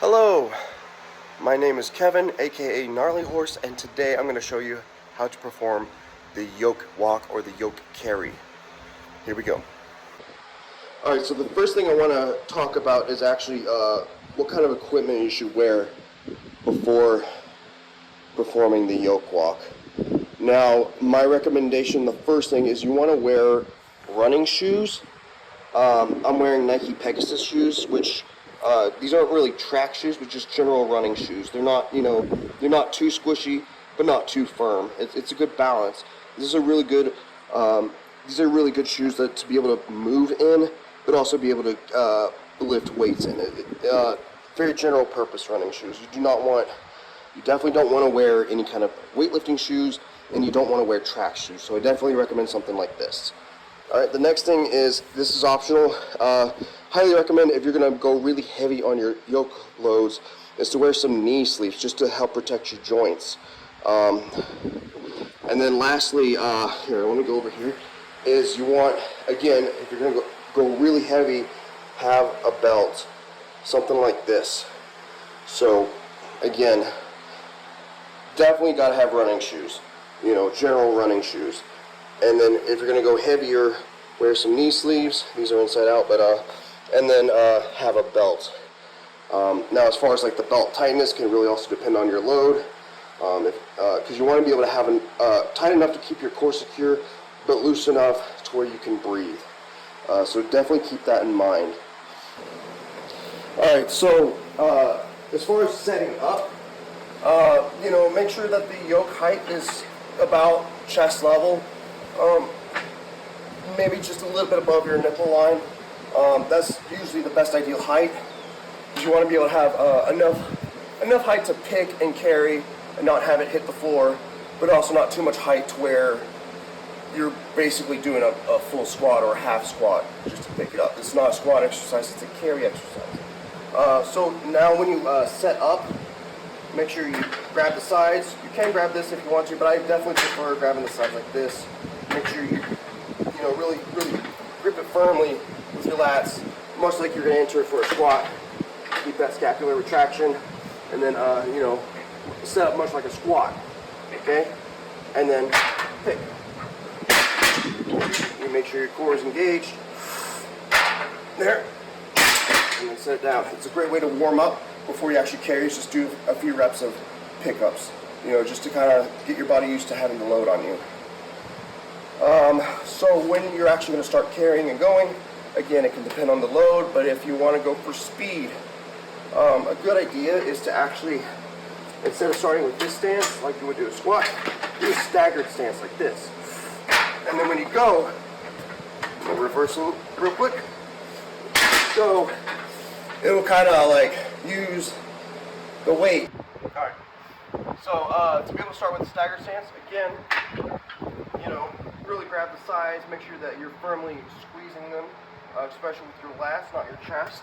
Hello, my name is Kevin, aka GnarlyHorse, and today I'm going to show you how to perform the yoke walk or the yoke carry. Here we go. Alright, so the first thing I want to talk about is actually what kind of equipment you should wear before performing the yoke walk. Now, my recommendation, the first thing is you want to wear running shoes. I'm wearing Nike Pegasus shoes, which these aren't really track shoes, but just general running shoes. They're not, they're not too squishy, but not too firm. It's a good balance. These are really good shoes to be able to move in, but also be able to lift weights in. Very general purpose running shoes. You definitely don't want to wear any kind of weightlifting shoes, and you don't want to wear track shoes. So I definitely recommend something like this. Alright, the next thing is, this is optional. Highly recommend, if you're going to go really heavy on your yoke loads, is to wear some knee sleeves just to help protect your joints. And then lastly, here, let me go over here, is you want, again, if you're going to go really heavy, have a belt. Something like this. So, again, definitely got to have running shoes. General running shoes. And then if you're going to go heavier, wear some knee sleeves. These are inside out, but and then have a belt. Now, as far as like the belt tightness, can really also depend on your load, because you want to be able to have tight enough to keep your core secure, but loose enough to where you can breathe. So definitely keep that in mind. All right. So as far as setting up, make sure that the yoke height is about chest level. Maybe just a little bit above your nipple line. That's usually the best ideal height. You want to be able to have enough height to pick and carry and not have it hit the floor, but also not too much height to where you're basically doing a full squat or a half squat just to pick it up. It's not a squat exercise, it's a carry exercise. So now when you set up, make sure you grab the sides. You can grab this if you want to, but I definitely prefer grabbing the sides like this. Make sure you really grip it firmly with your lats, much like you're going to enter it for a squat. Keep that scapular retraction, and then set up much like a squat. Okay, and then pick. You make sure your core is engaged. There, and then set it down. It's a great way to warm up before you actually carry. Just do a few reps of pickups. Just to kind of get your body used to having the load on you. So when you're actually going to start carrying and going, again, it can depend on the load, but if you want to go for speed, a good idea is to actually, instead of starting with this stance, like you would do a squat, do a staggered stance like this. And then when you go, reversing real quick, so it will kind of like use the weight. Alright, so to be able to start with the staggered stance, again, really grab the sides, make sure that you're firmly squeezing them, especially with your lats, not your chest.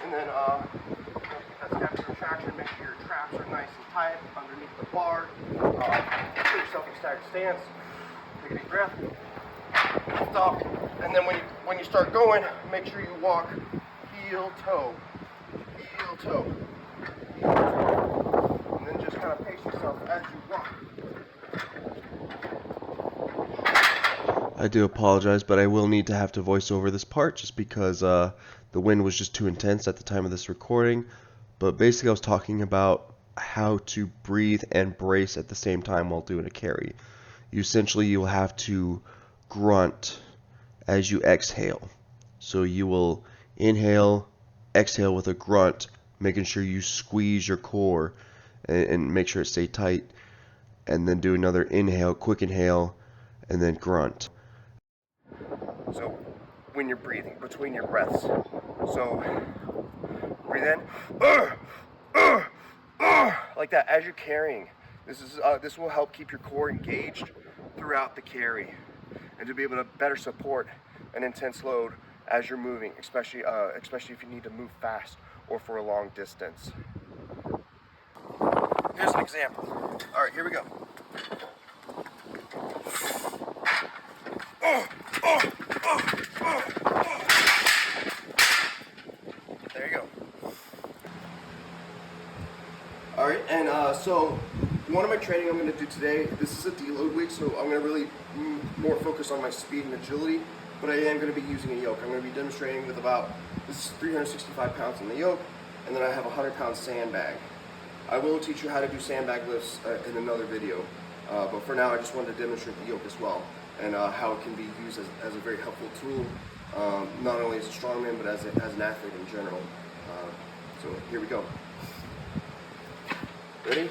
And then keep that scapular retraction, make sure your traps are nice and tight underneath the bar. Put yourself in a staggered stance, take a deep breath, lift off, and then when you start going, make sure you walk heel toe, heel toe, heel toe. And then just kind of pace yourself as you walk. I do apologize, but I will need to have to voice over this part just because the wind was just too intense at the time of this recording. But basically I was talking about how to breathe and brace at the same time while doing a carry. You will have to grunt as you exhale. So you will inhale, exhale with a grunt, making sure you squeeze your core and make sure it stays tight. And then do another inhale, quick inhale, and then grunt. So when you're breathing, between your breaths. So breathe in, like that as you're carrying. This will help keep your core engaged throughout the carry, and to be able to better support an intense load as you're moving, especially if you need to move fast or for a long distance. Here's an example. All right, here we go. There you go. And so one of my training I'm going to do today, this is a deload week, so I'm going to really more focus on my speed and agility, but I am going to be using a yoke. I'm going to be demonstrating with this is 365 pounds in the yoke, and then I have a 100-pound sandbag. I will teach you how to do sandbag lifts in another video, but for now I just wanted to demonstrate the yoke as well, and how it can be used as a very helpful tool, not only as a strongman, but as an athlete in general. So here we go. Ready?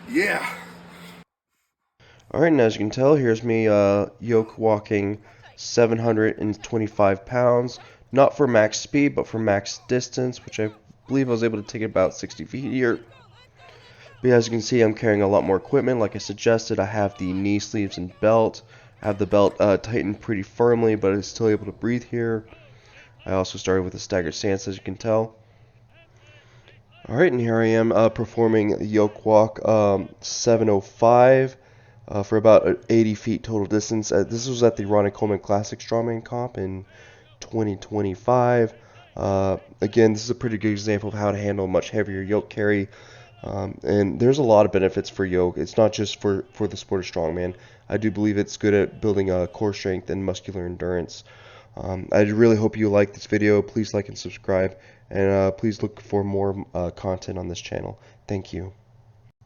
Yeah. Alright, and as you can tell, here's me yoke walking 725 pounds, not for max speed, but for max distance, which I believe I was able to take about 60 feet here. But as you can see, I'm carrying a lot more equipment. Like I suggested, I have the knee sleeves and belt. I have the belt tightened pretty firmly, but I'm still able to breathe here. I also started with a staggered stance, as you can tell. Alright, and here I am performing the yoke walk 705 for about 80 feet total distance. This was at the Ronnie Coleman Classic Strongman Comp in 2025. Again, this is a pretty good example of how to handle a much heavier yoke carry. And there's a lot of benefits for yoke. It's not just for the sport of strongman. I do believe it's good at building core strength and muscular endurance. I really hope you like this video. Please like and subscribe, and please look for more content on this channel. Thank you.